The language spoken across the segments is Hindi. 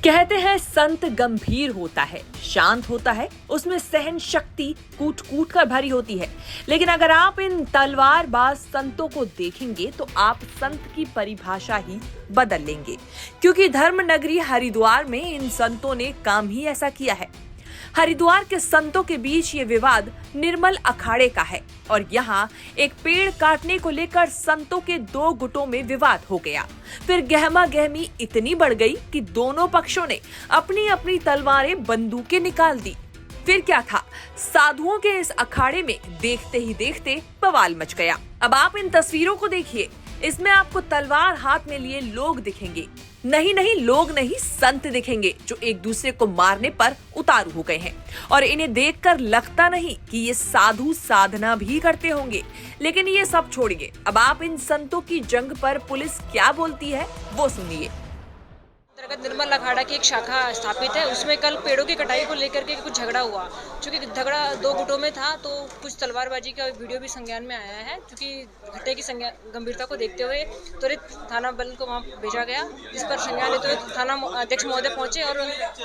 कहते हैं संत गंभीर होता है, शांत होता है, उसमें सहन शक्ति कूट कूट कर भरी होती है। लेकिन अगर आप इन तलवारबाज संतों को देखेंगे तो आप संत की परिभाषा ही बदल लेंगे, क्योंकि धर्म नगरी हरिद्वार में इन संतों ने काम ही ऐसा किया है। हरिद्वार के संतों के बीच ये विवाद निर्मल अखाड़े का है और यहाँ एक पेड़ काटने को लेकर संतों के दो गुटों में विवाद हो गया। फिर गहमा गहमी इतनी बढ़ गई कि दोनों पक्षों ने अपनी अपनी तलवारें बंदूकें निकाल दी। फिर क्या था, साधुओं के इस अखाड़े में देखते ही देखते बवाल मच गया। अब आप इन तस्वीरों को देखिए, इसमें आपको तलवार हाथ में लिए लोग दिखेंगे। नहीं, लोग नहीं, संत दिखेंगे जो एक दूसरे को मारने पर उतारू हो गए हैं। और इन्हें देखकर लगता नहीं कि ये साधु साधना भी करते होंगे। लेकिन ये सब छोड़िए, अब आप इन संतों की जंग पर पुलिस क्या बोलती है वो सुनिए। अंतर्गत निर्मल अखाड़ा की एक शाखा स्थापित है। उसमें कल पेड़ों की कटाई को लेकर के कुछ झगड़ा हुआ। चूंकि झगड़ा दो गुटों में था तो कुछ तलवारबाजी का वीडियो भी संज्ञान में आया है। क्योंकि घटना की गंभीरता को देखते हुए त्वरित थाना बल को वहां भेजा गया, जिस पर संज्ञान लेते हुए थाना अध्यक्ष महोदय पहुंचे और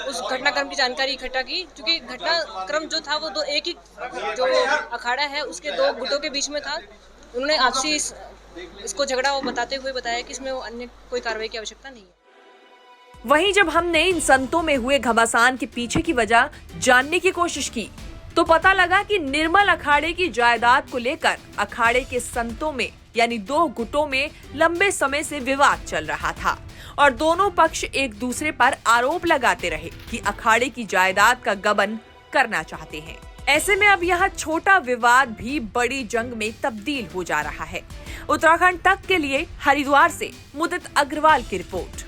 उस घटनाक्रम की जानकारी इकट्ठा की। क्योंकि घटनाक्रम जो था वो एक ही जो अखाड़ा है उसके दो गुटों के बीच में था। उन्होंने आपसी इसको झगड़ा वो बताते हुए बताया कि इसमें अन्य कोई कार्रवाई की आवश्यकता नहीं है। वहीं जब हमने इन संतों में हुए घमासान के पीछे की वजह जानने की कोशिश की तो पता लगा कि निर्मल अखाड़े की जायदाद को लेकर अखाड़े के संतों में यानी दो गुटों में लंबे समय से विवाद चल रहा था और दोनों पक्ष एक दूसरे पर आरोप लगाते रहे कि अखाड़े की जायदाद का गबन करना चाहते हैं। ऐसे में अब यह छोटा विवाद भी बड़ी जंग में तब्दील हो जा रहा है। उत्तराखंड तक के लिए हरिद्वार से मुदित अग्रवाल की रिपोर्ट।